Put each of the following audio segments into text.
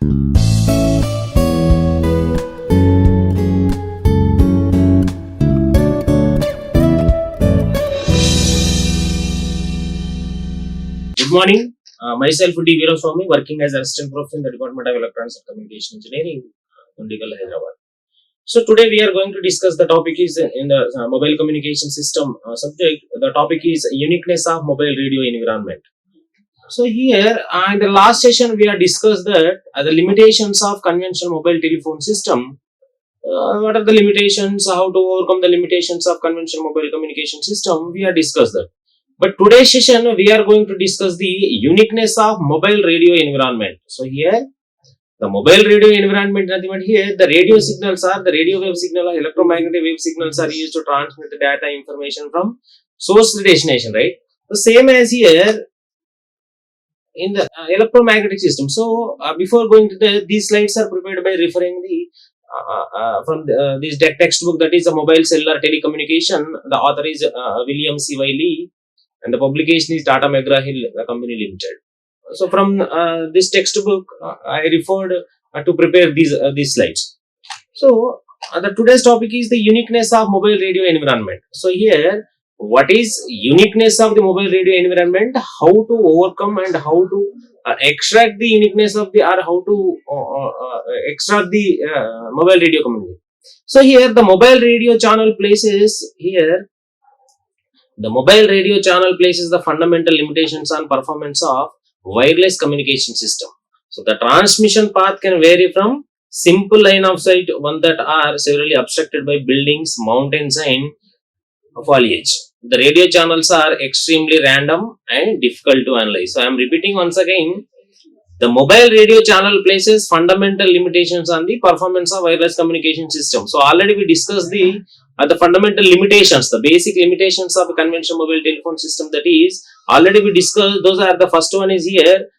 Good morning. Myself, Veeraswamy, working as Assistant Professor in the Department of Electronics and Communication Engineering, Dundigal, Hyderabad. So today we are going to discuss the topic is in the mobile communication system subject. The topic is uniqueness of mobile radio environment. So here in the last session we have discussed that the limitations of conventional mobile telephone system. What are the limitations? How to overcome the limitations of conventional mobile communication system? We have discussed that. But today's session we are going to discuss the uniqueness of mobile radio environment. So here the mobile radio environment, nothing but here the radio signals are the radio wave signal or electromagnetic wave signals are used to transmit the data information from source to destination, right? The same as here in the electromagnetic system. So before going to these slides are prepared by referring the from this textbook, that is a mobile cellular telecommunication. The author is William C.Y. Lee and the publication is Tata McGraw-Hill Company Limited. So from this textbook I referred to prepare these slides. So the today's topic is the uniqueness of mobile radio environment. So here, what is uniqueness of the mobile radio environment, how to overcome and how to extract the uniqueness of the, or how to extract the mobile radio communication. So here the mobile radio channel places the fundamental limitations on performance of wireless communication system. So the transmission path can vary from simple line of sight, one that are severely obstructed by buildings, mountains and foliage. The radio channels are extremely random and difficult to analyze. So I am repeating once again, the mobile radio channel places fundamental limitations on the performance of wireless communication system. So already we discussed the fundamental limitations, the basic limitations of a conventional mobile telephone system, that is already we discussed. Those are the first one is here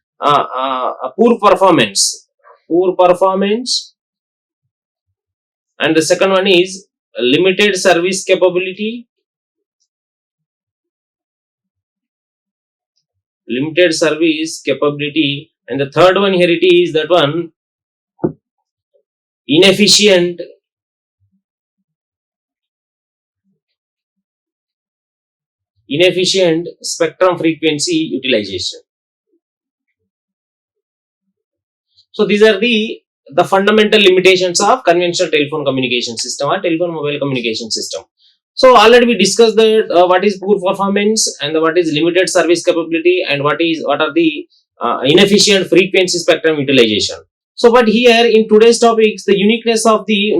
poor performance, and the second one is limited service capability, and the third one here it is that one inefficient spectrum frequency utilization. So these are the fundamental limitations of conventional telephone communication system or telephone mobile communication system. So already we discussed that what is poor performance and what is limited service capability and what are the inefficient frequency spectrum utilization. So but here in today's topics, the uniqueness of the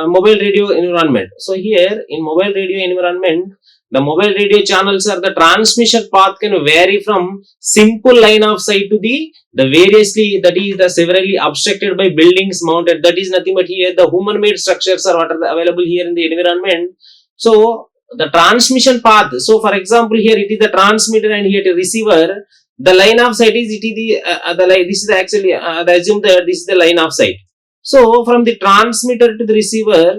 mobile radio environment. So here in mobile radio environment, the mobile radio channels are the transmission path can vary from simple line of sight to the variously, that is the severely obstructed by buildings, mounted, that is nothing but here the human made structures are what are available here in the environment. So the transmission path, so for example here it is the transmitter and here the receiver, the line of sight is this is actually assume that this is the line of sight. So from the transmitter to the receiver,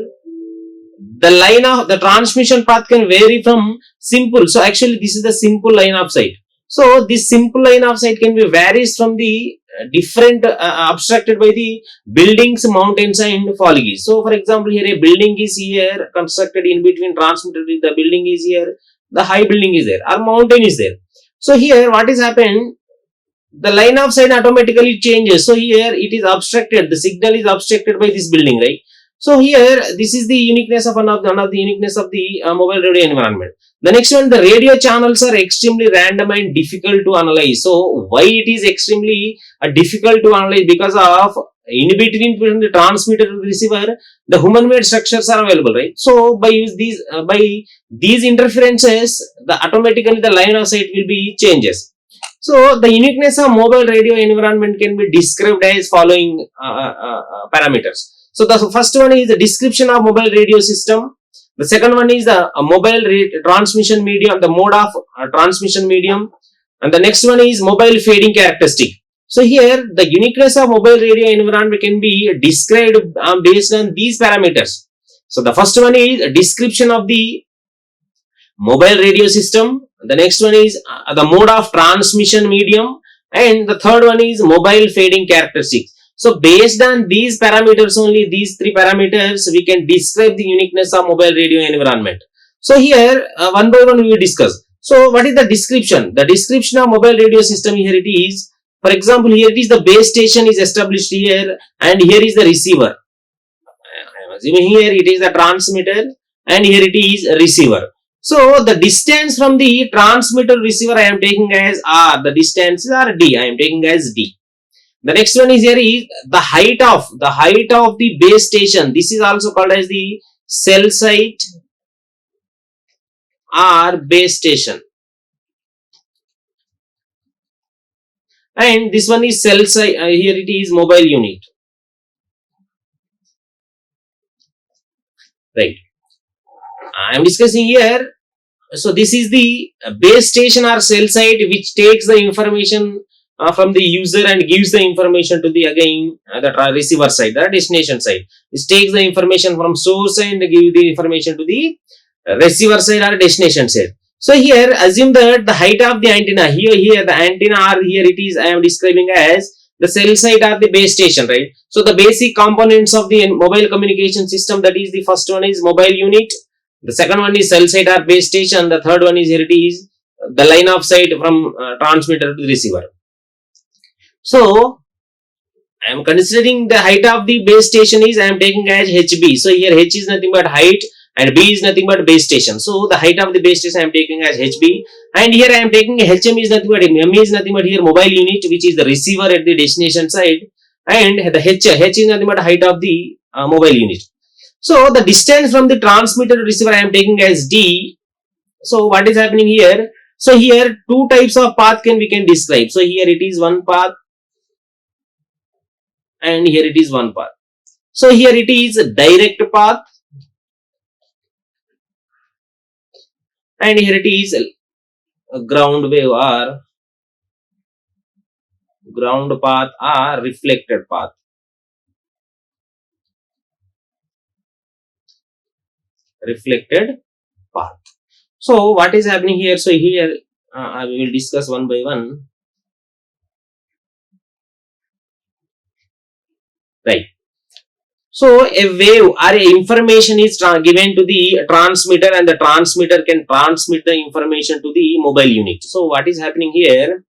the transmission path can vary from simple. So actually this is the simple line of sight. So this simple line of sight can be varies from the different obstructed by the buildings, mountains and foliage. So for example here a building is here constructed in between transmitter, the building is here, the high building is there or mountain is there. So here what is happened, the line of sight automatically changes. So here it is obstructed, the signal is obstructed by this building, right? So here this is the uniqueness of one of the uniqueness of the mobile radio environment. The next one, the radio channels are extremely random and difficult to analyze. So why it is extremely difficult to analyze? Because of in between the transmitter to the receiver, the human made structures are available, right? So by these interferences, automatically the line of sight will be changes. So the uniqueness of mobile radio environment can be described as following parameters. So the first one is the description of mobile radio system. The second one is the mobile transmission medium, the mode of transmission medium, and the next one is mobile fading characteristic. So here the uniqueness of mobile radio environment can be described based on these parameters. So the first one is a description of the mobile radio system. The next one is the mode of transmission medium, and the third one is mobile fading characteristics. So based on these parameters only, these three parameters, we can describe the uniqueness of mobile radio environment. So here one by one we will discuss. So what is the description? The description of mobile radio system here it is. For example, here it is the base station is established here, and here is the receiver. I am assuming here it is the transmitter and here it is a receiver. So the distance from the transmitter receiver I am taking as R, the distances are D, I am taking as D. The next one is here is the height of the base station. This is also called as the cell site or base station. And this one is cell site, here it is mobile unit. Right. I am discussing here. So this is the base station or cell site which takes the information from the user and gives the information to the the receiver side, the destination side. This takes the information from source and give the information to the receiver side or destination side. So here assume that the height of the antenna, here the antenna or here it is I am describing as the cell site or the base station, right? So the basic components of the mobile communication system, that is the first one is mobile unit, the second one is cell site or base station, the third one is here it is the line of sight from transmitter to the receiver. So I am considering the height of the base station is I am taking as HB. So here H is nothing but height and B is nothing but base station. So the height of the base station I am taking as HB, and here I am taking HM is nothing but M is nothing but here mobile unit, which is the receiver at the destination side, and the H is nothing but height of the mobile unit. So the distance from the transmitter to receiver I am taking as D. So what is happening here? So here two types of path we can describe. So here it is one path and here it is one path. So here it is a direct path and here it is a ground wave or ground path or reflected path. Reflected path. So what is happening here? So here we will discuss one by one. Right. So a wave or a information is given to the transmitter and the transmitter can transmit the information to the mobile unit. So what is happening here?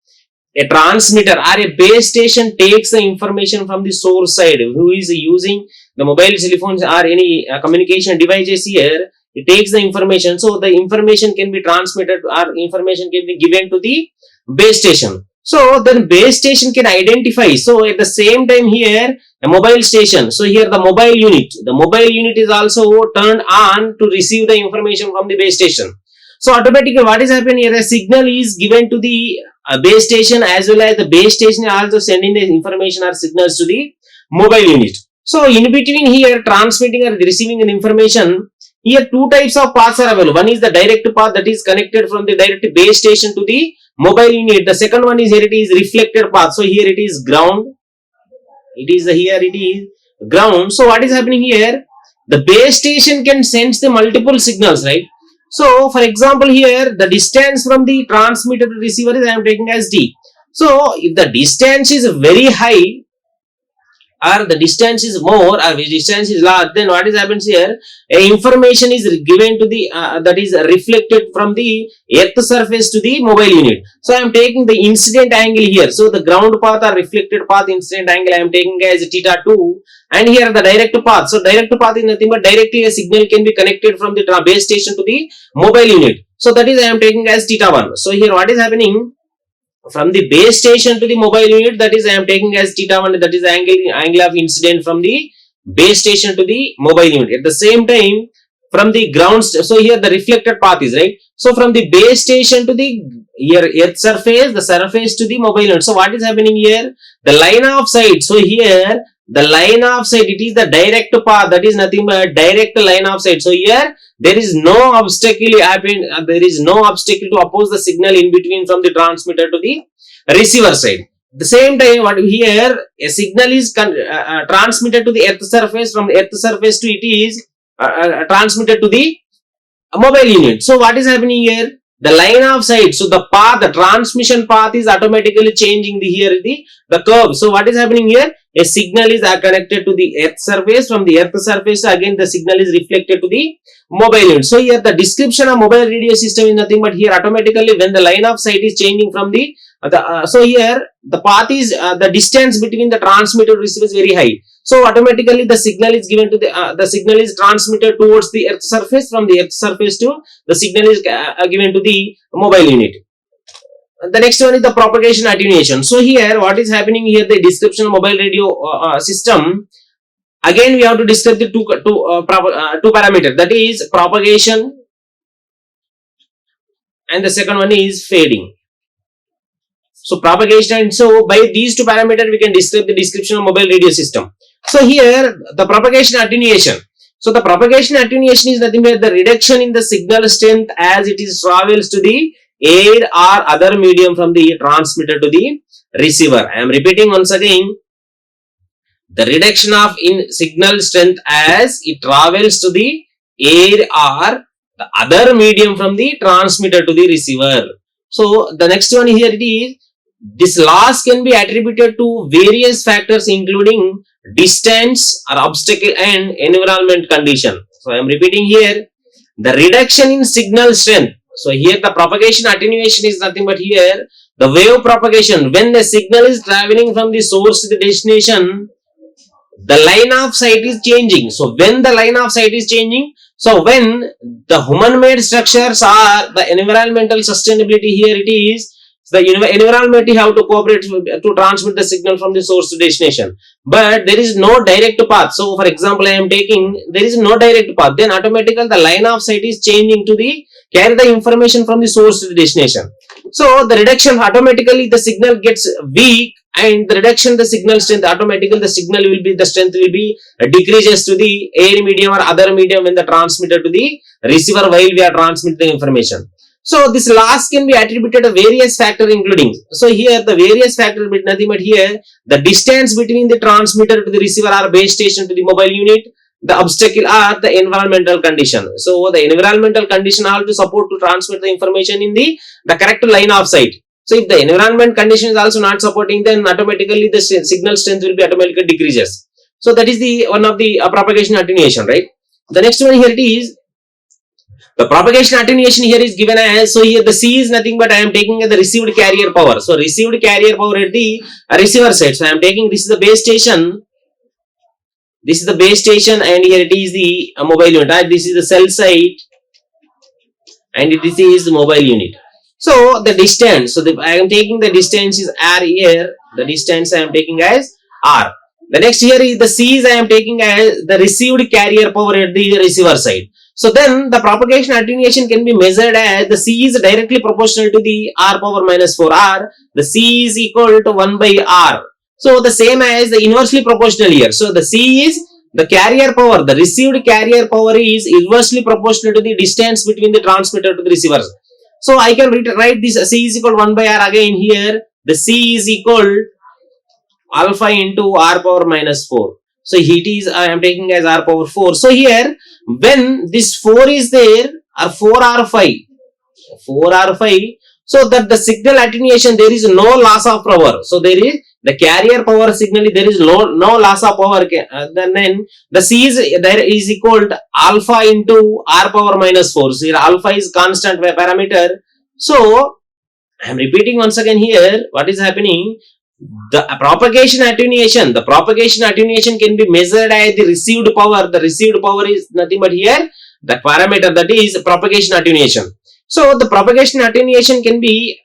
A transmitter or a base station takes the information from the source side, who is using the mobile telephones or any communication devices here. It takes the information, so the information can be transmitted or information can be given to the base station. So then base station can identify. So at the same time here a mobile station. So here the mobile unit is also turned on to receive the information from the base station. So automatically what is happening here? A signal is given to the base station as well as the base station is also sending the information or signals to the mobile unit. So in between here transmitting or receiving an information, here two types of paths are available. One is the direct path that is connected from the direct base station to the mobile unit. The second one is here it is reflected path. So here it is ground. Here it is ground. So what is happening here? The base station can sense the multiple signals, right? So for example here the distance from the transmitter to receiver is I am taking as D. So if the distance is very high or the distance is more or the distance is large, then what is happens here? Information is given to the that is reflected from the earth surface to the mobile unit. So I am taking the incident angle here. So the ground path or reflected path incident angle I am taking as θ2, and here the direct path. So direct path is nothing but directly a signal can be connected from the base station to the mobile unit. So that is I am taking as θ1. So here what is happening? From the base station to the mobile unit, that is I am taking as θ1, that is the angle of incident from the base station to the mobile unit. At the same time from the ground, so here the reflected path is right. So from the base station to the here earth surface, the surface to the mobile unit. So what is happening here? The line of sight. So here the line of sight, it is the direct path, that is nothing but direct line of sight. So here there is no obstacle there is no obstacle to oppose the signal in between from the transmitter to the receiver side. At the same time what here a signal is transmitted to the earth surface, from earth surface to it is transmitted to the mobile unit. So what is happening here? the line of sight, so the path, the transmission path is automatically changing the curve. So what is happening here? A signal is connected to the earth surface. From the earth surface, again the signal is reflected to the mobile unit. So here the description of mobile radio system is nothing but here automatically when the line of sight is changing from the so here the path is the distance between the transmitter and receiver is very high. So automatically the signal is given to the signal is transmitted towards the earth surface. From the earth surface to the signal is given to the mobile unit. The next one is the propagation attenuation. So here what is happening here, the description of mobile radio system. Again we have to describe the two parameters, that is propagation and the second one is fading. So propagation, and so by these two parameters we can describe the description of mobile radio system. So here the propagation attenuation. So the propagation attenuation is nothing but the reduction in the signal strength as it is travels to the air or other medium from the transmitter to the receiver. I am repeating once again, the reduction of in signal strength as it travels to the air or the other medium from the transmitter to the receiver. So the next one here it is, this loss can be attributed to various factors including distance or obstacle and environment condition. So I am repeating here, the reduction in signal strength. So here the propagation attenuation is nothing but here the wave propagation. When the signal is traveling from the source to the destination, the line of sight is changing. So when the line of sight is changing, so when the human made structures are the environmental sustainability, here it is the environment have to cooperate to transmit the signal from the source to destination, but there is no direct path. So for example I am taking, there is no direct path, then automatically the line of sight is changing to the carry the information from the source to the destination. So the reduction, automatically the signal gets weak, and the reduction the signal strength, automatically the signal will be, the strength will be decreases to the air medium or other medium when the transmitter to the receiver while we are transmitting the information. So this loss can be attributed to various factors including, so here the various factors but nothing but here the distance between the transmitter to the receiver or base station to the mobile unit, the obstacle are the environmental condition. So the environmental condition are to support to transmit the information in the correct line of sight. So if the environment condition is also not supporting, then automatically the signal strength will be automatically decreases. So that is the one of the propagation attenuation, right? The next one here it is, the propagation attenuation here is given as, so here the C is nothing but I am taking the received carrier power. So received carrier power at the receiver side. So I am taking, this is the base station. This is the base station and here it is the mobile unit. This is the cell site and this is the mobile unit. So the distance, so I am taking the distance is R here. The distance I am taking as R. The next here is the C is I am taking as the received carrier power at the receiver side. So then the propagation attenuation can be measured as the C is directly proportional to the R power minus 4R. The C is equal to 1 by R. So the same as the inversely proportional here. So the C is the carrier power, the received carrier power is inversely proportional to the distance between the transmitter to the receiver. So I can write this C is equal to 1 by R again here. The C is equal alpha into R power minus 4. So it is, I am taking as R power 4. So here when this 4 is there, or 4R5, so that the signal attenuation, there is no loss of power. So there is the carrier power signal, there is no loss of power. Then the C is equal to alpha into R power minus 4. So here alpha is constant parameter. So I am repeating once again here what is happening. The propagation attenuation can be measured as the received power. The received power is nothing but here the parameter, that is propagation attenuation. So the propagation attenuation can be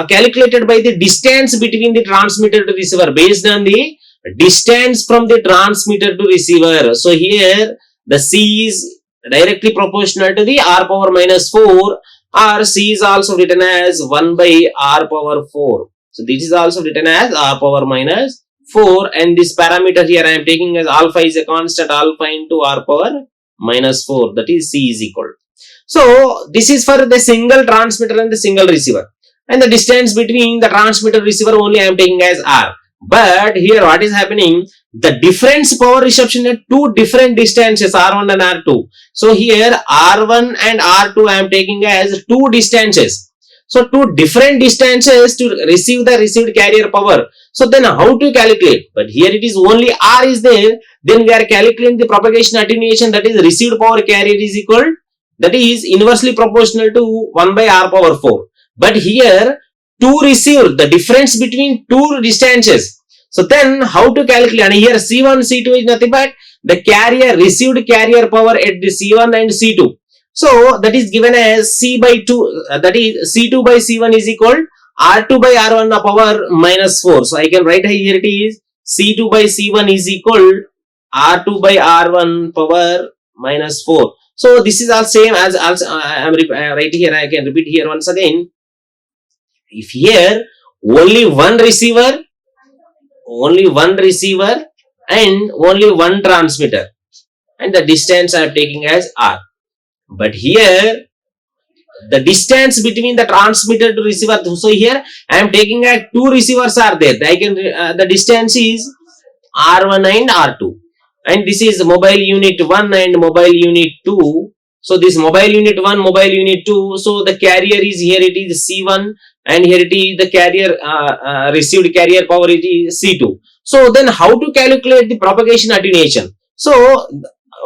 calculated by the distance between the transmitter to receiver based on the distance from the transmitter to receiver. So here the C is directly proportional to the R power minus 4, or C is also written as 1 by R power 4. So this is also written as R power minus 4, and this parameter here I am taking as alpha is a constant, alpha into R power minus 4, that is C is equal. So this is for the single transmitter and the single receiver, and the distance between the transmitter and receiver only I am taking as R. But here what is happening? The difference power reception at two different distances R1 and R2. So here R1 and R2 I am taking as two distances. So two different distances to receive the received carrier power. So then how to calculate? But here it is only R is there. Then we are calculating the propagation attenuation, that is received power carrier is equal, that is inversely proportional to 1 by R power 4. But here two received, the difference between two distances. So then how to calculate? And here C1, C2 is nothing but the carrier, received carrier power at the C1 and C2. So that is given as C by 2, that is C2 by C1 is equal R2 by R1 power minus 4. So I can write here it is C2 by C1 is equal R2 by R1 power minus 4. So this is all same as also I am right here. I can repeat here once again. If here only one receiver and only one transmitter, and the distance I am taking as R. But here the distance between the transmitter to receiver, so here I am taking as two receivers are there. I can the distance is R1 and R2, and this is mobile unit 1 and mobile unit 2. So this mobile unit 1, mobile unit 2, so the carrier is here, it is C1, and here it is the carrier received carrier power, it is C2. So then how to calculate the propagation attenuation? So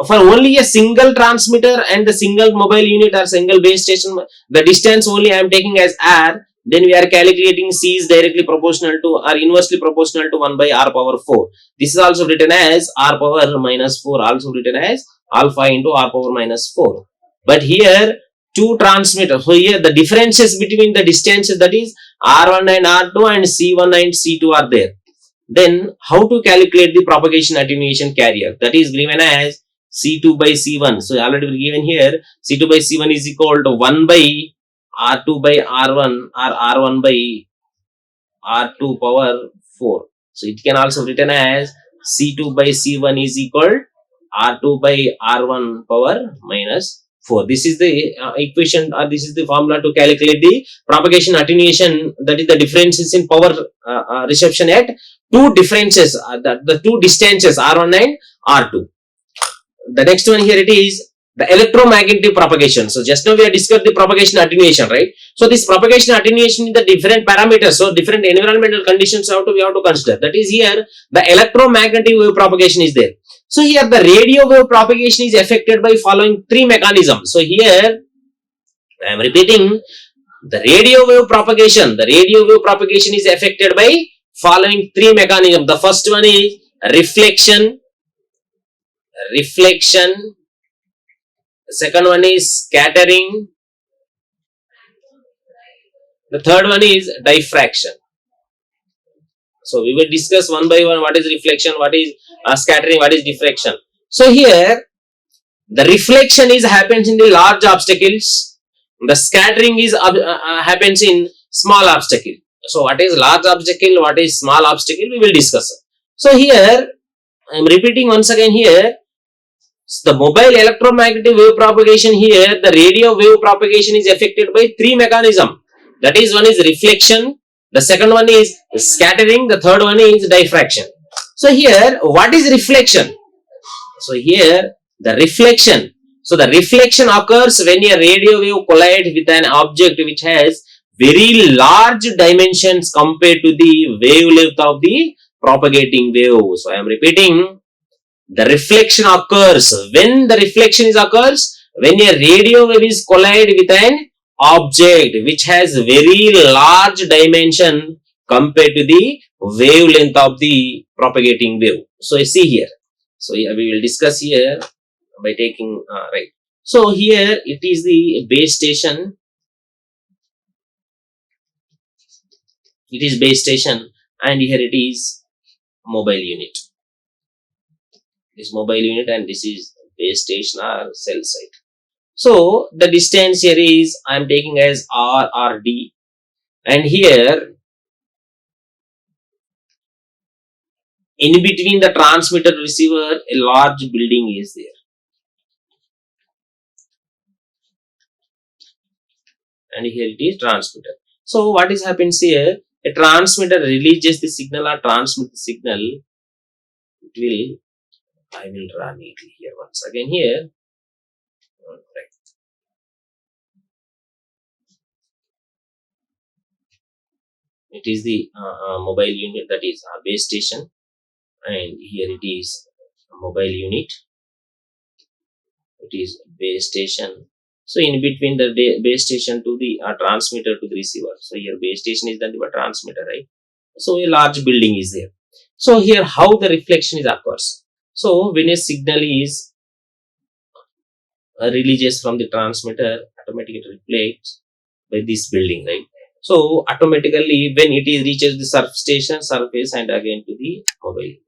for only a single transmitter and the single mobile unit or single base station, the distance only I am taking as R. Then we are calculating C is directly proportional to or inversely proportional to 1 by R power 4. This is also written as R power minus 4, also written as alpha into R power minus 4. But here two transmitters, so here the differences between the distances, that is R1 and R2 and C1 and C2 are there. Then how to calculate the propagation attenuation carrier? That is given as C2 by C1. So already given here C2 by C1 is equal to 1 by R2 by R1 or R1 by R2 power 4. So it can also written as C2 by C1 is equal R2 by R1 power minus 4. This is the equation, or this is the formula to calculate the propagation attenuation, that is the differences in power reception at two differences, the two distances R1 and R2. The next one here it is the electromagnetic propagation. So just now we have discussed the propagation attenuation, right? So this propagation attenuation is the different parameters, so different environmental conditions we have to consider. That is here the electromagnetic wave propagation is there. So here the radio wave propagation is affected by following three mechanisms. So here I am repeating, the radio wave propagation is affected by following three mechanisms. The first one is reflection. The second one is scattering. The third one is diffraction. So we will discuss one by one what is reflection, what is scattering, what is diffraction. So here the reflection is happens in the large obstacles. The scattering is happens in small obstacle. So what is large obstacle, what is small obstacle, we will discuss. So here I am repeating once again here. So the mobile electromagnetic wave propagation here, the radio wave propagation is affected by three mechanisms. That is, one is reflection, the second one is scattering, the third one is diffraction. So here, what is reflection? So here, the reflection. So the reflection occurs when a radio wave collides with an object which has very large dimensions compared to the wavelength of the propagating wave. So I am repeating, the reflection occurs when when a radio wave is collided with an object which has very large dimension compared to the wavelength of the propagating wave. So you see here. So we will discuss here by taking right. So here it is the base station. It is base station, and here it is mobile unit. This mobile unit, and this is base station or cell site. So the distance here is I am taking as R or D, and here in between the transmitter receiver a large building is there, and here it is transmitter. So what is happens here? a transmitter releases the signal or transmits the signal, it will, I will draw neatly here once again here. Right. It is the mobile unit, that is a base station, and here it is mobile unit. It is base station. So in between the base station to the transmitter to the receiver. So here base station is the transmitter, right? So a large building is there. So here how the reflection is occurs. So when a signal is releases from the transmitter, automatically reflects by this building, right? So automatically when it is reaches the surface and again to the mobile unit.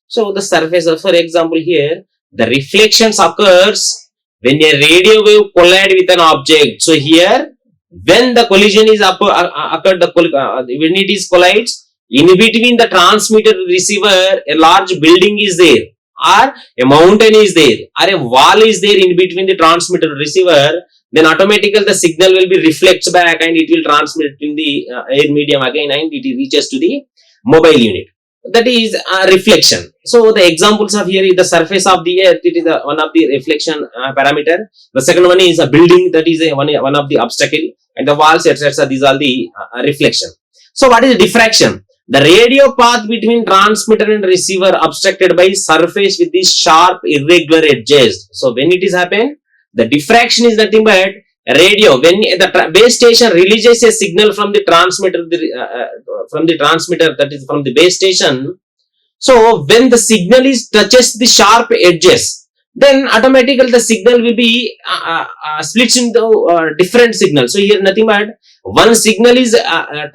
So the surface, for example here, the reflections occurs when a radio wave collide with an object. So here, when the collision is occurred, when it is collides, in between the transmitter to receiver, a large building is there, or a mountain is there, or a wall is there in between the transmitter to receiver, then automatically the signal will be reflects back and it will transmit in the air medium again and it reaches to the mobile unit. That is a reflection. So the examples of here is the surface of the earth, it is one of the reflection parameter. The second one is a building, that is one of the obstacle, and the walls, etc. These are the reflection. So what is diffraction? The radio path between transmitter and receiver obstructed by surface with these sharp irregular edges. So when it is happen, the diffraction is nothing but radio. When the base station releases a signal from the transmitter, that is from the base station. So when the signal is touches the sharp edges, then automatically the signal will be splits into different signals. So here nothing but one signal is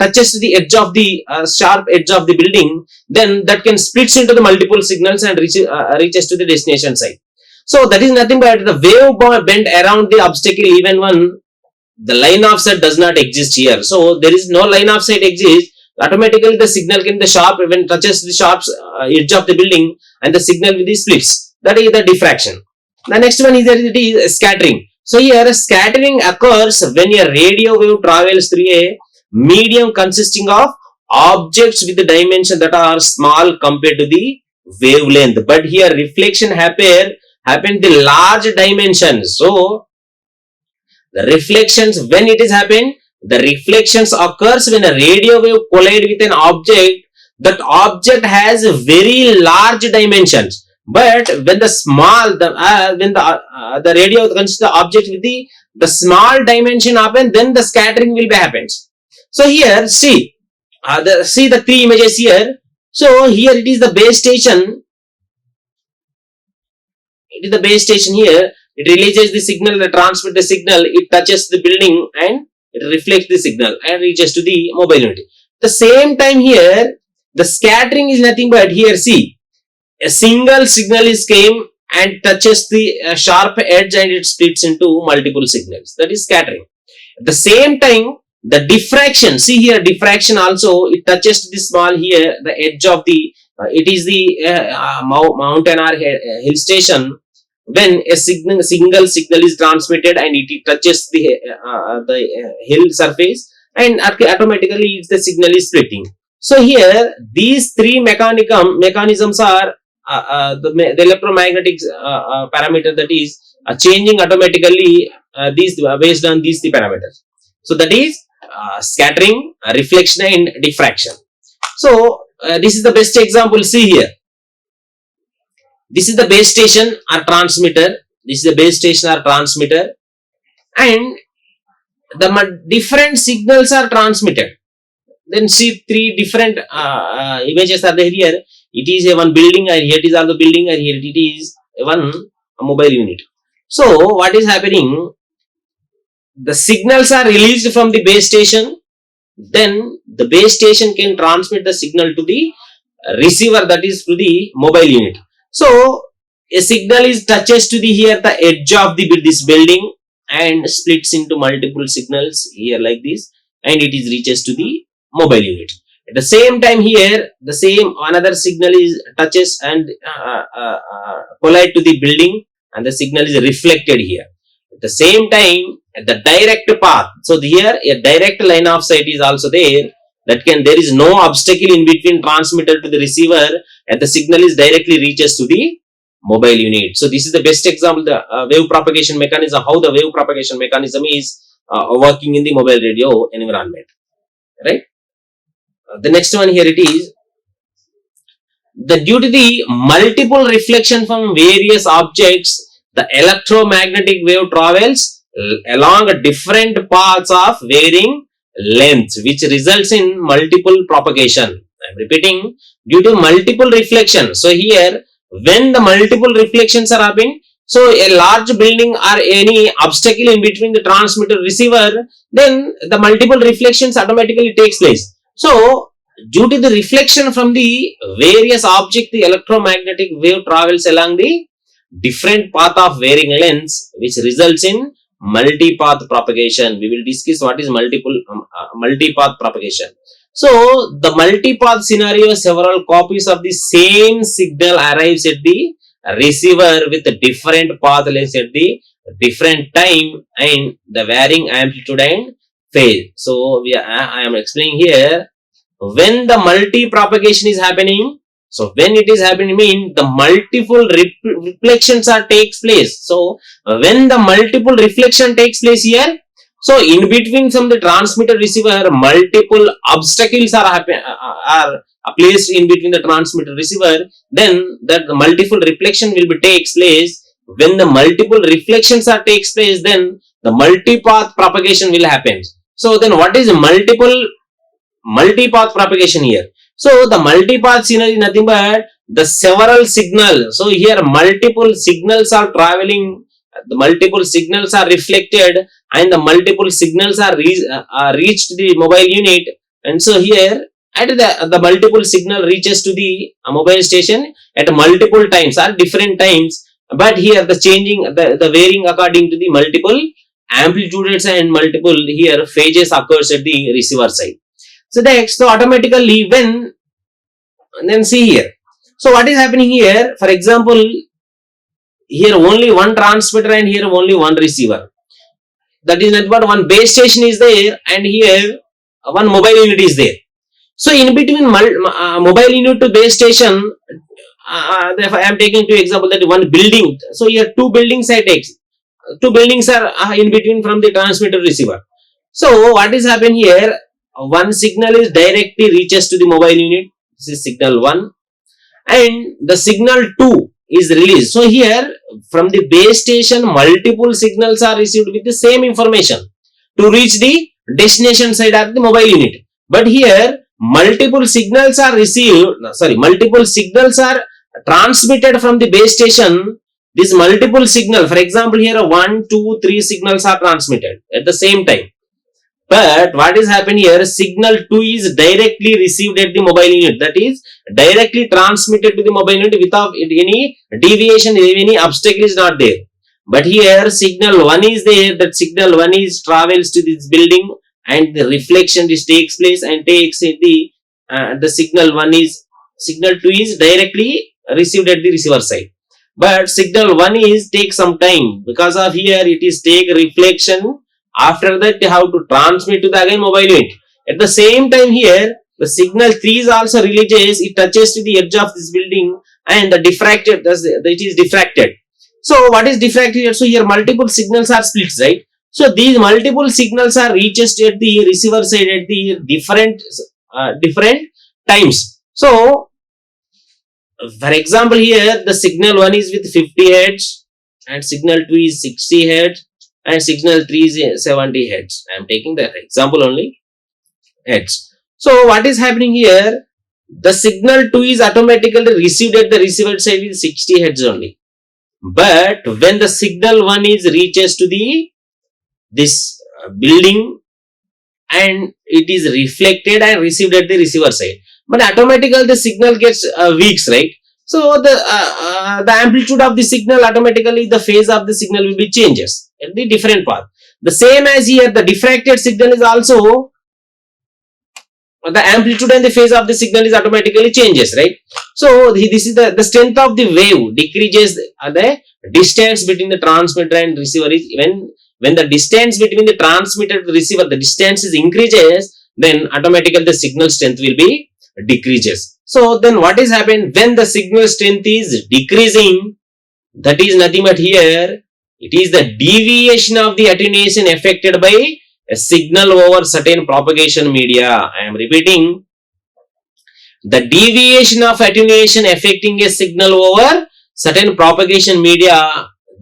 touches the edge of the sharp edge of the building, then that can splits into the multiple signals and reaches to the destination site. So that is nothing but the wave bent around the obstacle even when the line of sight does not exist here. So there is no line of sight exists. Automatically the signal can the sharp when touches the sharp edge of the building and the signal with the splits. That is the diffraction. The next one is that it is scattering. So here scattering occurs when a radio wave travels through a medium consisting of objects with the dimension that are small compared to the wavelength. But here reflection happen the large dimensions. So the reflections, when it is happen, the reflections occurs when a radio wave collide with an object. That object has very large dimensions. But when the small, when the radio consists the object with the small dimension happen, then the scattering will be happens. So here see, see the three images here. So here it is the base station. It is the base station here. It releases the signal, the transmit the signal, it touches the building and it reflects the signal and reaches to the mobile unit. The same time here, the scattering is nothing but here see, a single signal is came and touches the sharp edge and it splits into multiple signals. That is scattering. At the same time, the diffraction, see here diffraction also, it touches the small here, the edge of the, it is the mountain or hill station. When a single signal is transmitted and it touches the hill surface and automatically the signal is splitting. So here these three mechanisms are the electromagnetic parameter, that is changing automatically these based on these three parameters. So that is scattering, reflection and diffraction. So this is the best example. See here. This is the base station or transmitter. This is the base station or transmitter, and the different signals are transmitted. Then see three different images are there here. It is a one building, and here it is also building, and here it is one mobile unit. So what is happening? The signals are released from the base station. Then the base station can transmit the signal to the receiver, that is to the mobile unit. So a signal is touches to the here the edge of this building and splits into multiple signals here like this, and it is reaches to the mobile unit. At the same time here, the same another signal is touches and collide to the building, and the signal is reflected here. At the same time, the direct path. So here a direct line of sight is also there. there is no obstacle in between transmitter to the receiver, and the signal is directly reaches to the mobile unit. So this is the best example, the wave propagation mechanism, how the wave propagation mechanism is working in the mobile radio environment, right? The next one here it is, due to the multiple reflection from various objects, the electromagnetic wave travels along different paths of varying lengths, which results in multiple propagation. I am repeating, due to multiple reflection. So here, when the multiple reflections are happening, so a large building or any obstacle in between the transmitter receiver, then the multiple reflections automatically takes place. So due to the reflection from the various objects, the electromagnetic wave travels along the different path of varying lengths, which results in multipath propagation. We will discuss what is multipath propagation. So the multipath scenario, several copies of the same signal arrives at the receiver with a different path lengths at the different time and the varying amplitude and phase. So I am explaining here, when the multi propagation is happening, so when it is happening, mean the multiple reflections are takes place. So when the multiple reflection takes place here, so in between from the transmitter receiver, multiple obstacles are placed in between the transmitter receiver, then that the multiple reflection will be takes place. When the multiple reflections are takes place, then the multipath propagation will happen. So then what is multipath propagation here? So the multipath scenario is nothing but the several signals. So here multiple signals are traveling, the multiple signals are reflected, and the multiple signals are reached the mobile unit. And so here at the multiple signal reaches to the mobile station at multiple times or different times, but here the changing, the varying according to the multiple amplitudes and multiple here phases occurs at the receiver side. So next, so automatically when, then see here, so what is happening here, for example, here only one transmitter and here only one receiver. That is not what, one base station is there and here one mobile unit is there. So in between mobile unit to base station, therefore I am taking two example, that one building. So here two buildings I take. Two buildings are in between from the transmitter receiver. So what is happening here? One signal is directly reaches to the mobile unit. This is signal 1, and the signal 2 is released. So here from the base station, multiple signals are received with the same information to reach the destination side of the mobile unit. But here multiple signals are multiple signals are transmitted from the base station. This multiple signal, for example, here 1, 2, 3 signals are transmitted at the same time. But what is happening here, signal 2 is directly received at the mobile unit, that is directly transmitted to the mobile unit without any deviation, any obstacle is not there. But here signal 1 is there, that signal 1 is travels to this building and the reflection this takes place and takes the signal 2 is directly received at the receiver side. But signal 1 is take some time, because of here it is take reflection. After that, you have to transmit to the again mobile unit. At the same time here, the signal 3 is also releases, it touches to the edge of this building and the diffracted, it is diffracted. So what is diffracted? So here multiple signals are split, right? So these multiple signals are reaches at the receiver side at the different times. So for example here, the signal 1 is with 50 Hz and signal 2 is 60 Hz. And signal 3 is 70 Hz. I am taking that example only. Hz. So what is happening here? The signal 2 is automatically received at the receiver side with 60 Hz only. But when the signal 1 is reaches to this building and it is reflected and received at the receiver side, but automatically the signal gets weaks, right? So the amplitude of the signal, automatically the phase of the signal will be changes at the different path. The same as here, the diffracted signal is also, the amplitude and the phase of the signal is automatically changes, right? So this is the strength of the wave decreases the distance between the transmitter and receiver is when the distance between the transmitter and the receiver, the distance is increases, then automatically the signal strength will be decreases. So then what is happened when the signal strength is decreasing? That is nothing but here it is the deviation of the attenuation affected by a signal over certain propagation media. I am repeating, the deviation of attenuation affecting a signal over certain propagation media,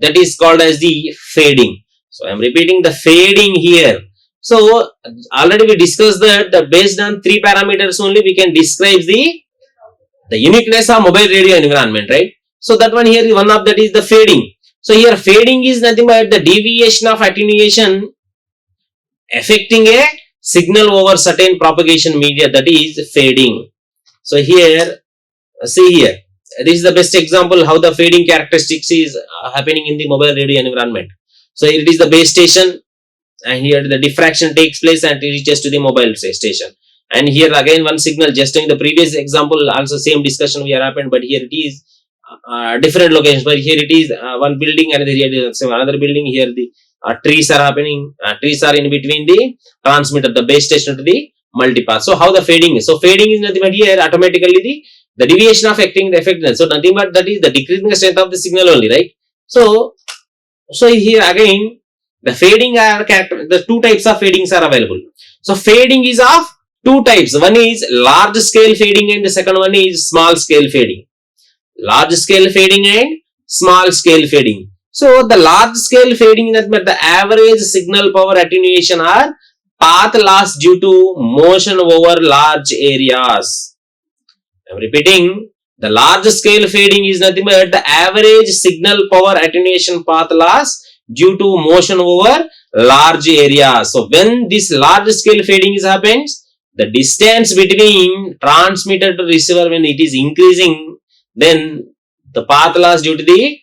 that is called as the fading. So I am repeating the fading here. So already we discussed that based on 3 parameters only we can describe the uniqueness of mobile radio environment, right? So that one here, one of that is the fading. So here fading is nothing but the deviation of attenuation affecting a signal over certain propagation media, that is fading. So here, see here, this is the best example how the fading characteristics is happening in the mobile radio environment. So here it is the base station, and here the diffraction takes place and it reaches to the mobile station. And here again one signal, just in the previous example also same discussion we have happened, but here it is different locations. But here it is one building and here is another building. Here the trees are happening. Trees are in between the transmitter, the base station to the multipath. So how the fading is? So fading is nothing but here automatically the deviation affecting the effectiveness. So nothing but that is the decreasing the strength of the signal only, right? So here again the fading are the 2 types of fadings are available. So fading is of 2 types. One is large scale fading and the second one is small scale fading. Large scale fading and small scale fading. So the large scale fading is that the average signal power attenuation or path loss due to motion over large areas. I am repeating, the large scale fading is nothing but the average signal power attenuation path loss due to motion over large areas. So when this large scale fading is happens, the distance between transmitter to receiver, when it is increasing, then the path loss due to the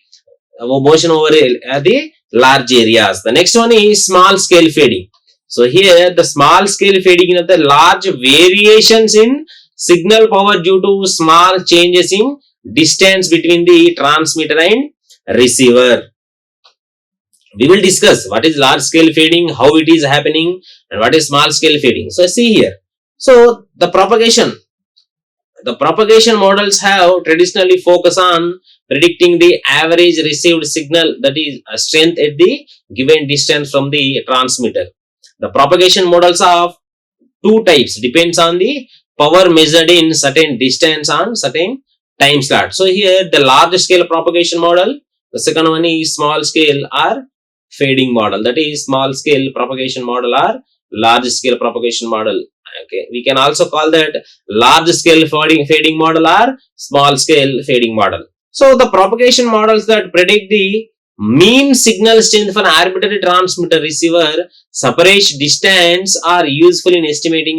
motion over the large areas. The next one is small scale fading. So here the small scale fading is the large variations in signal power due to small changes in distance between the transmitter and receiver. We will discuss what is large scale fading, how it is happening, and what is small scale fading. So see here. So the propagation models have traditionally focused on predicting the average received signal, that is strength at the given distance from the transmitter. The propagation models of 2 types depends on the power measured in certain distance on certain time slot. So here the large scale propagation model, the second one is small scale or fading model, that is small scale propagation model or large scale propagation model. Okay, we can also call that large scale fading model or small scale fading model. So the propagation models that predict the mean signal strength for an arbitrary transmitter receiver separation distance are useful in estimating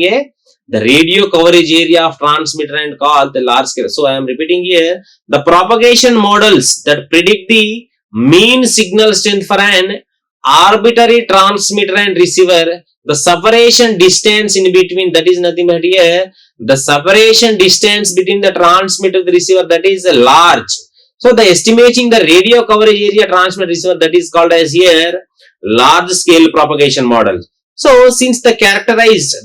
the radio coverage area of transmitter and called the large scale. So I am repeating here, the propagation models that predict the mean signal strength for an arbitrary transmitter and receiver, the separation distance in between, that is nothing but here the separation distance between the transmitter and the receiver, that is large. So the estimating the radio coverage area transmitter receiver, that is called as here large scale propagation model. So since the characterized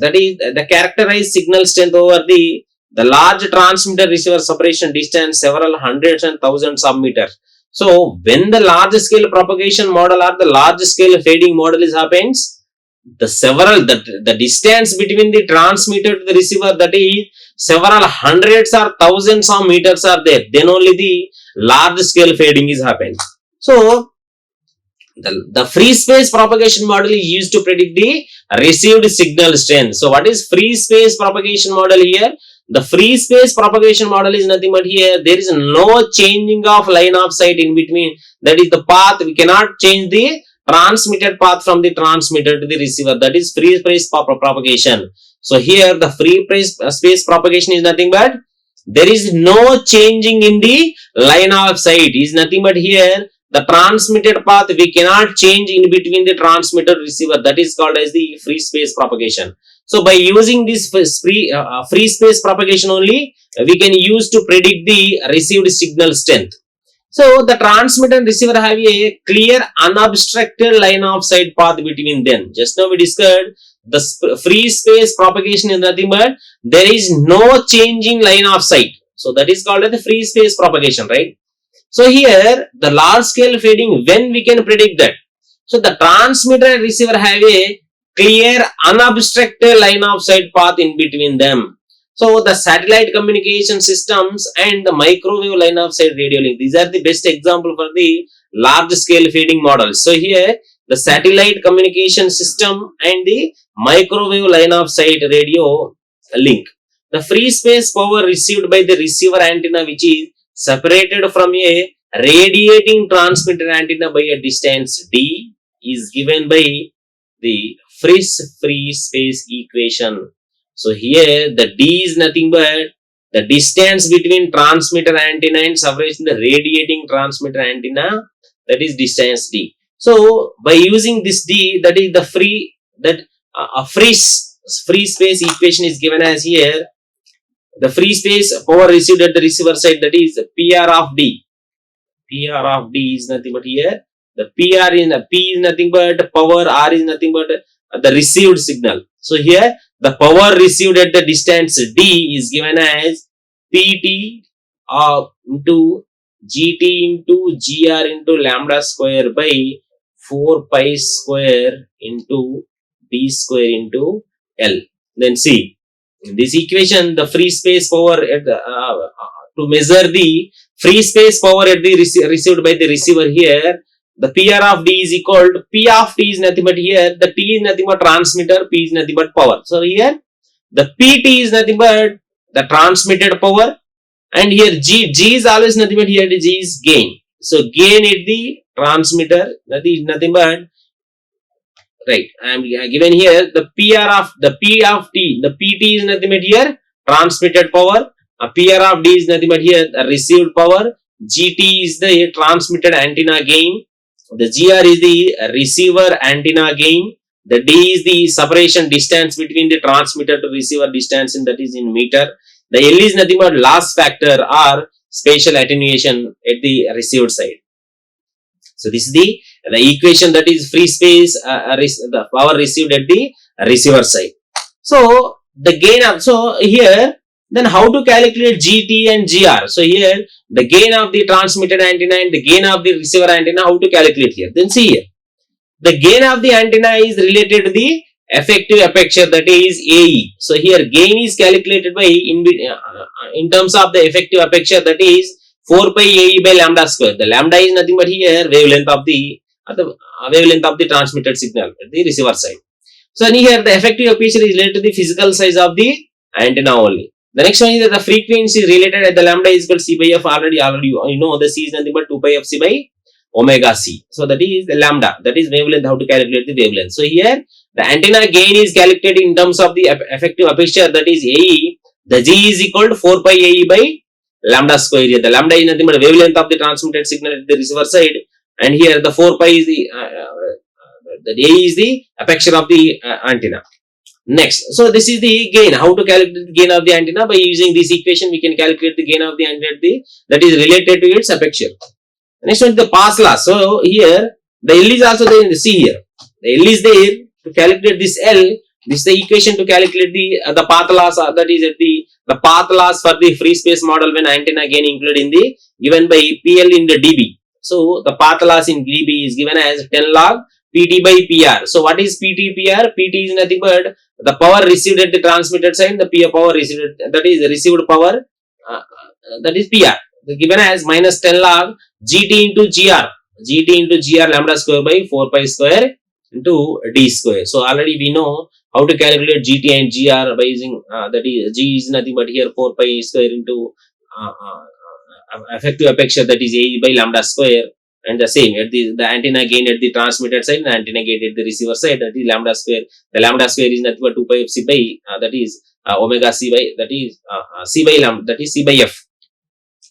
signal strength over the large transmitter receiver separation distance several hundreds and thousands of meters. So when the large scale propagation model or the large scale fading model is happens, the distance between the transmitter to the receiver, that is several hundreds or thousands of meters are there, then only the large scale fading is happening. So the free space propagation model is used to predict the received signal strength. So what is free space propagation model here? The free space propagation model is nothing but here there is no changing of line of sight in between, that is the path, we cannot change the transmitted path from the transmitter to the receiver, that is free space propagation. So here the free space propagation is nothing but there is no changing in the line of sight, is nothing but here the transmitted path we cannot change in between the transmitter receiver, that is called as the free space propagation. So by using this free space propagation only, we can use to predict the received signal strength. So the transmitter and receiver have a clear unobstructed line of sight path between them. Just now we discussed The free space propagation is nothing but there is no change in line of sight. So that is called as the free space propagation, right? So here the large scale fading, when we can predict that? So the transmitter and receiver have a clear unobstructed line of sight path in between them. So the satellite communication systems and the microwave line of sight radio link, these are the best example for the large scale fading models. So here the satellite communication system and the microwave line of sight radio link. The free space power received by the receiver antenna, which is separated from a radiating transmitter antenna by a distance d, is given by the free space equation. So here the d is nothing but the distance between transmitter antenna and separation the radiating transmitter antenna, that is distance d. So by using this d, that is the free space equation is given as here. The free space power received at the receiver side, that is PR of D. PR of D is nothing but here. The P is nothing but power, R is nothing but the received signal. So here the power received at the distance D is given as PT into GT into GR into lambda square by 4 pi square into D square into L. Then see, in this equation, the free space power at to measure the free space power at the received by the receiver here, the PR of D is equal to P of T is nothing but here, the T is nothing but transmitter, P is nothing but power. So here the PT is nothing but the transmitted power, and here G is always nothing but here G is gain. So gain at the transmitter, that is nothing but, right, I am given here the P of T, the PT is nothing but here transmitted power, PR of D is nothing but here the received power, GT is the transmitted antenna gain, the GR is the receiver antenna gain, the D is the separation distance between the transmitter to receiver distance, and that is in meter, the L is nothing but loss factor or spatial attenuation at the received side. So this is the equation, that is free space the power received at the receiver side. So the gain of, so here then how to calculate GT and GR? So here the gain of the transmitted antenna and the gain of the receiver antenna, how to calculate here? Then see here, the gain of the antenna is related to the effective aperture, that is AE. So here gain is calculated by in terms of the effective aperture, that is 4 pi AE by lambda square. The lambda is nothing but here wavelength of the transmitted signal at the receiver side. So here the effective aperture is related to the physical size of the antenna only. The next one is that the frequency is related at the lambda is equal to C by F. Already you know the C is nothing but 2 pi F C by omega C. So that is the lambda, that is wavelength, how to calculate the wavelength. So here the antenna gain is calculated in terms of the effective aperture, that is AE. The G is equal to 4 pi AE by lambda square. Here the lambda is nothing but wavelength of the transmitted signal at the receiver side, and here the 4 pi is the AE is the aperture of the antenna. Next, so this is the gain. How to calculate the gain of the antenna? By using this equation, we can calculate the gain of the antenna that is related to its aperture. Next one is the path loss. So here the L is also there in the C here. The L is there to calculate this L. This is the equation to calculate the path loss. That is at the path loss for the free space model when antenna gain included in the given by PL in the dB. So the path loss in dB is given as 10 log PT by PR. So what is PT PR? PT is nothing but the power received at the transmitted side, the PR power received, that is received power, that is PR. Given as minus 10 log GT into GR. GT into GR lambda square by 4 pi square into D square. So already we know how to calculate GT and GR by using that is G is nothing but here 4 pi square into effective aperture, that is AE by lambda square, and the same at the antenna gain at the transmitted side and antenna gain at the receiver side, that is lambda square. The lambda square is nothing but 2 pi f C by that is omega C by, that is C by lambda, that is C by F.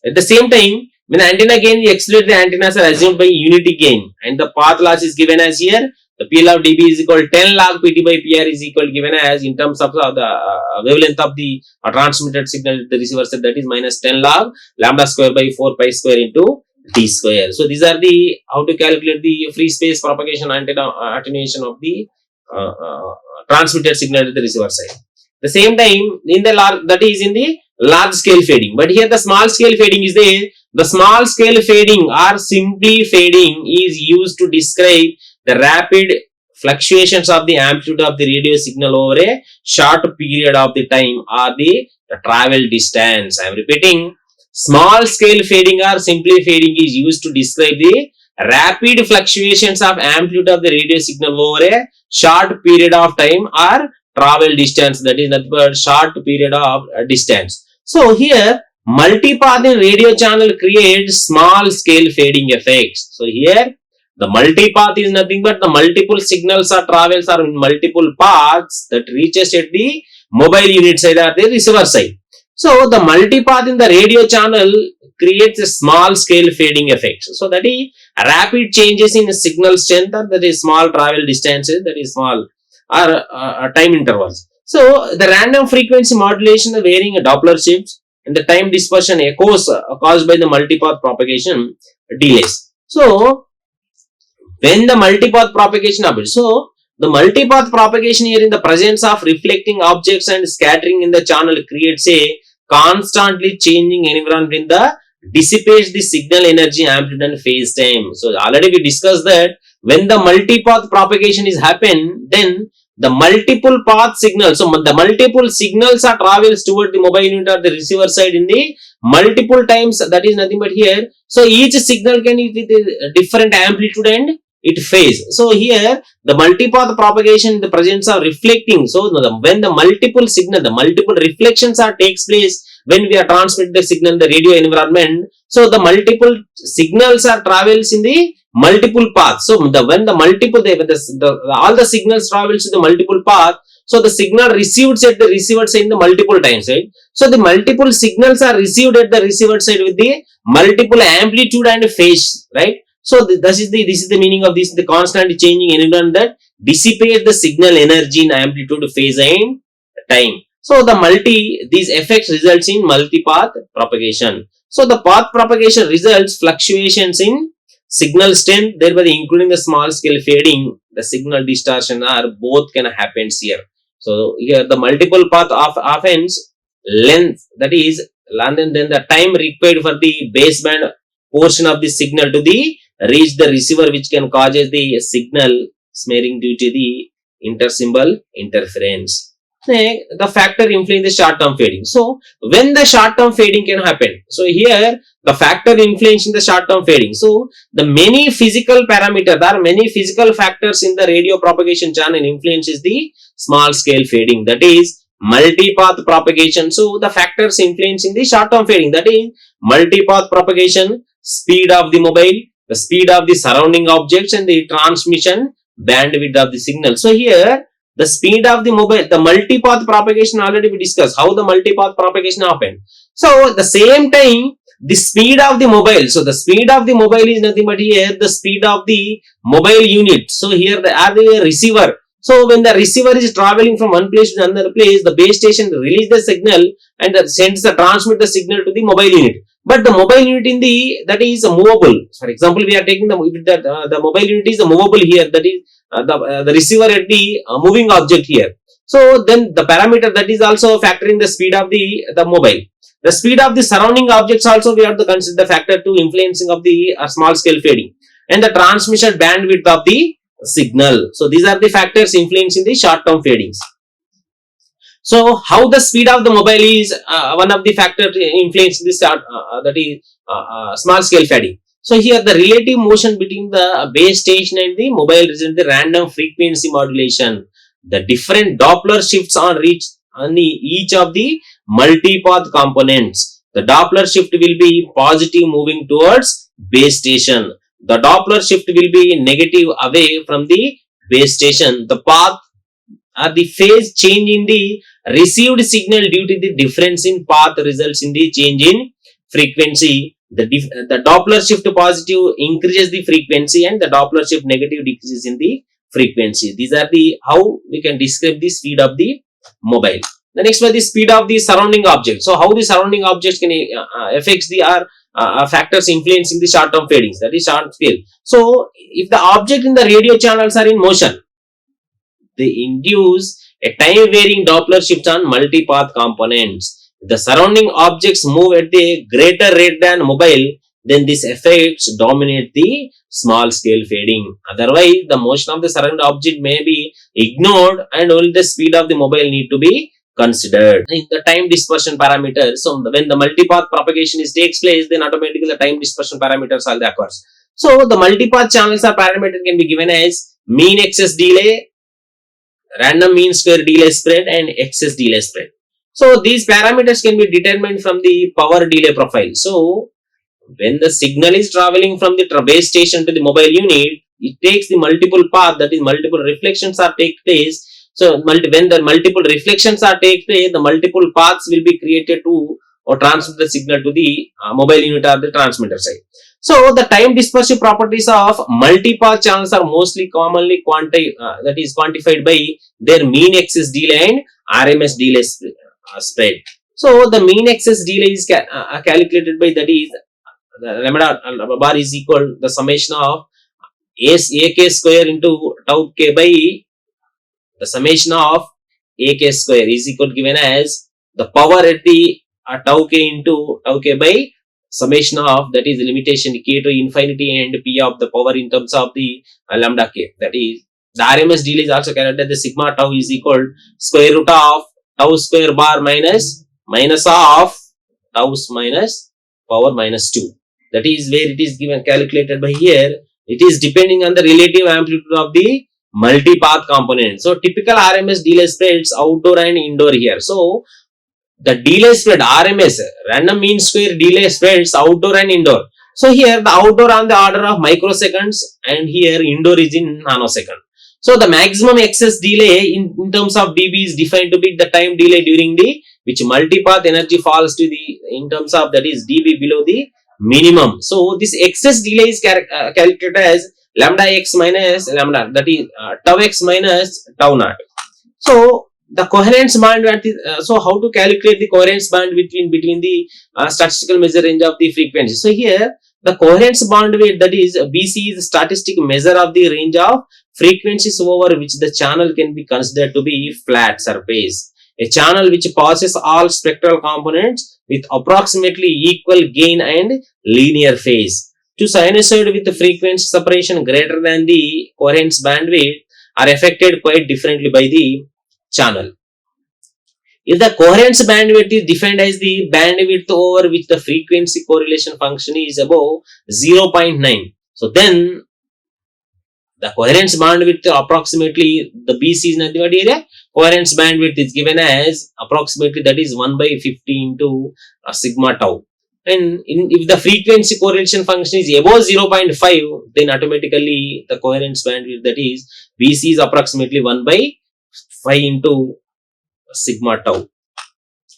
At the same time, when antenna gain, the accelerated antennas are assumed by unity gain, and the path loss is given as here. The PL of dB is equal to 10 log PT by PR is equal given as in terms of the wavelength of the transmitted signal at the receiver side, that is minus 10 log lambda square by 4 pi square into D square. So these are the how to calculate the free space propagation antenna attenuation of the transmitted signal to the receiver side. The same time in the that is in the large scale fading, but here the small scale fading is there. The small scale fading or simply fading is used to describe the rapid fluctuations of the amplitude of the radio signal over a short period of the time or the travel distance. I am repeating, small scale fading or simply fading is used to describe the rapid fluctuations of amplitude of the radio signal over a short period of time or travel distance, that is nothing but short period of distance. So here multipath in radio channel creates small scale fading effects. So here the multipath is nothing but the multiple signals or travels are in multiple paths that reaches at the mobile unit side or the receiver side. So the multipath in the radio channel creates a small scale fading effect. So that is rapid changes in signal strength, or that is small travel distances, that is small or time intervals. So the random frequency modulation, the varying Doppler shifts, and the time dispersion echoes caused by the multipath propagation delays. So when the multipath propagation happens, so the multipath propagation here in the presence of reflecting objects and scattering in the channel creates a constantly changing environment in the dissipates the signal energy, amplitude and phase time. So already we discussed that when the multipath propagation is happen, then the multiple path signals, so the multiple signals are travels toward the mobile unit or the receiver side in the multiple times, that is nothing but here. So each signal can be with a different amplitude and it phase. So here the multipath propagation in the presence of reflecting. So when the multiple signal, the multiple reflections are takes place when we are transmitting the signal in the radio environment. So the multiple signals are travels in the multiple paths. So when the multiple all the signals travels in the multiple path, so the signal received at the receiver side in the multiple times, right? So the multiple signals are received at the receiver side with the multiple amplitude and phase, right? So this is the meaning of this, the constantly changing environment that dissipates the signal energy in amplitude, phase and time. So these effects results in multipath propagation. So the path propagation results fluctuations in signal strength, thereby including the small scale fading, the signal distortion are both can happen here. So here the multiple path of offense length, that is and then the time required for the baseband portion of the signal to the reach the receiver, which can causes the signal smearing due to the intersymbol interference. The factor influencing the short-term fading. So when the short-term fading can happen, so here the factor influencing the short-term fading. So the many physical parameters, there are many physical factors in the radio propagation channel influences the small-scale fading, that is multipath propagation. So the factors influencing the short-term fading, that is multipath propagation, speed of the mobile, the speed of the surrounding objects and the transmission bandwidth of the signal. So here the speed of the mobile, the multipath propagation already we discussed how the multipath propagation happened. So at the same time the speed of the mobile, so the speed of the mobile is nothing but here the speed of the mobile unit. So here the receiver. So when the receiver is traveling from one place to another place, the base station release the signal and sends the transmit the signal to the mobile unit. But the mobile unit in the that is movable. For example, we are taking the mobile unit is movable here. That is the receiver at the moving object here. So then the parameter that is also factoring the speed of the mobile. The speed of the surrounding objects also we have to consider the factor to influencing of the small scale fading and the transmission bandwidth of the signal. So these are the factors influencing the short term fadings. So how the speed of the mobile is one of the factors influencing this that is small scale fading. So here the relative motion between the base station and the mobile results the random frequency modulation. The different Doppler shifts on each of the multipath components. The Doppler shift will be positive moving towards base station. The Doppler shift will be negative away from the base station. The path or the phase change in the received signal due to the difference in path results in the change in frequency. The Doppler shift positive increases the frequency and the Doppler shift negative decreases in the frequency. These are the how we can describe the speed of the mobile. The next one, the speed of the surrounding object. So how the surrounding objects can affects the factors influencing the short term fadings, that is short scale. So if the object in the radio channels are in motion, they induce a time-varying Doppler shift on multipath components. If the surrounding objects move at a greater rate than mobile, then these effects dominate the small-scale fading. Otherwise, the motion of the surrounding object may be ignored and only the speed of the mobile need to be considered. In the time dispersion parameters, so when the multipath propagation takes place, then automatically the time dispersion parameters are occurs. So the multipath channels or parameter can be given as mean excess delay, random mean square delay spread, and excess delay spread. So these parameters can be determined from the power delay profile. So when the signal is traveling from the base station to the mobile unit, it takes the multiple path, that is multiple reflections are take place. So when the multiple reflections are take place, the multiple paths will be created to or transmit the signal to the mobile unit or the transmitter side. So the time dispersive properties of multipath channels are mostly commonly quantified by their mean excess delay and RMS delay spread. So the mean excess delay is calculated by, that is the lambda bar is equal the summation of ak square into tau k by the summation of ak square is equal given as the power at the tau k into tau k by summation of, that is limitation k to infinity and p of the power in terms of the lambda k. That is the RMS delay is also calculated, the sigma tau is equal square root of tau square bar minus of tau minus power minus 2. That is where it is given calculated by here. It is depending on the relative amplitude of the multipath component. So typical RMS delay spreads outdoor and indoor here. So the delay spread RMS, random mean square delay spreads outdoor and indoor. So here the outdoor on the order of microseconds and here indoor is in nanosecond. So the maximum excess delay in terms of dB is defined to be the time delay during the which multipath energy falls to the in terms of, that is dB below the minimum. So this excess delay is calculated as lambda x minus lambda, that is tau x minus tau naught. So the coherence bandwidth is, so how to calculate the coherence bandwidth between the statistical measure range of the frequency. So here the coherence bandwidth, that is BC, is the statistic measure of the range of frequencies over which the channel can be considered to be flat surface. A channel which passes all spectral components with approximately equal gain and linear phase. To sinusoid with the frequency separation greater than the coherence bandwidth are affected quite differently by the channel. If the coherence bandwidth is defined as the bandwidth over which the frequency correlation function is above 0.9, so then the coherence bandwidth approximately, the BC is nothing but area. Coherence bandwidth is given as approximately, that is 1 by 50 into sigma tau. And if the frequency correlation function is above 0.5, then automatically the coherence bandwidth, that is BC, is approximately 1 by 5 into sigma tau.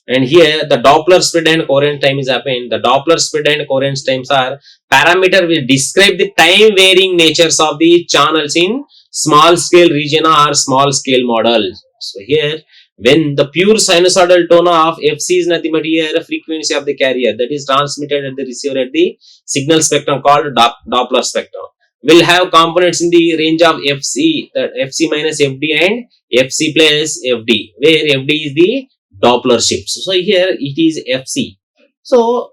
And here the Doppler spread and coherence time is happening. The Doppler spread and coherence times are parameter will describe the time varying natures of the channels in small scale region or small scale model. So here when the pure sinusoidal tone of Fc is nothing but here a frequency of the carrier that is transmitted at the receiver at the signal spectrum called Doppler spectrum will have components in the range of Fc, that Fc minus Fd and Fc plus Fd, where Fd is the Doppler shift. So here it is Fc. So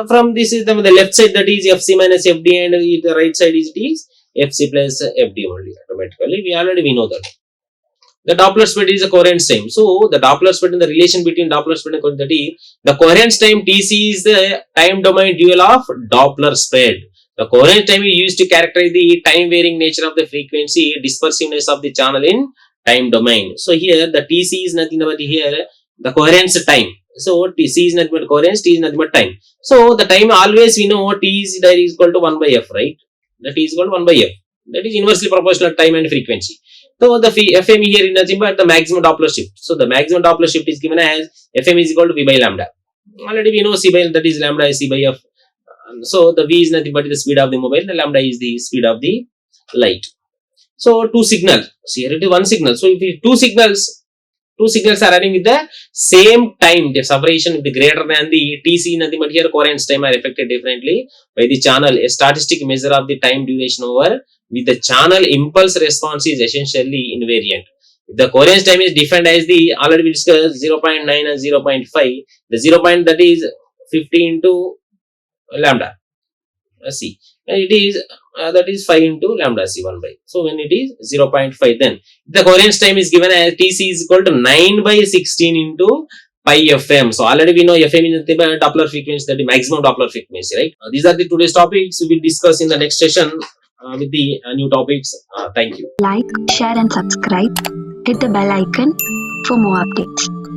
from this is the left side, that is Fc minus Fd, and the right side is it is Fc plus Fd only automatically. We know that. The Doppler spread is a coherence time. So the Doppler spread and the relation between Doppler spread and coherence, that is the coherence time Tc is the time domain dual of Doppler spread. The coherence time is used to characterize the time varying nature of the frequency dispersiveness of the channel in time domain. So here the Tc is nothing but here the coherence time. So Tc is nothing but coherence, T is nothing but time. So the time always we know T is equal to 1 by F, right? That is equal to 1 by F. That is inversely proportional time and frequency. So the Fm here is nothing but the maximum Doppler shift. So the maximum Doppler shift is given as Fm is equal to V by lambda. Already we know C by, that is lambda is C by F. So the V is nothing but the speed of the mobile, the lambda is the speed of the light. So two signals. So here it is one signal. So if two signals are running with the same time, the separation will be greater than the Tc, nothing but here coherence time are affected differently by the channel. A statistic measure of the time duration over with the channel impulse response is essentially invariant. The coherence time is defined as the, already we discussed, 0.9 and 0.5. The 0. That is 50 into lambda c, and it is that is 5 into lambda c 1 by. So when it is 0.5, then the coherence time is given as Tc is equal to 9 by 16 into pi fm. So already we know fm is the Doppler frequency, that is maximum Doppler frequency, right? These are the today's topics. We will discuss in the next session with the new topics. Thank you. Like, share and subscribe. Hit the bell icon for more updates.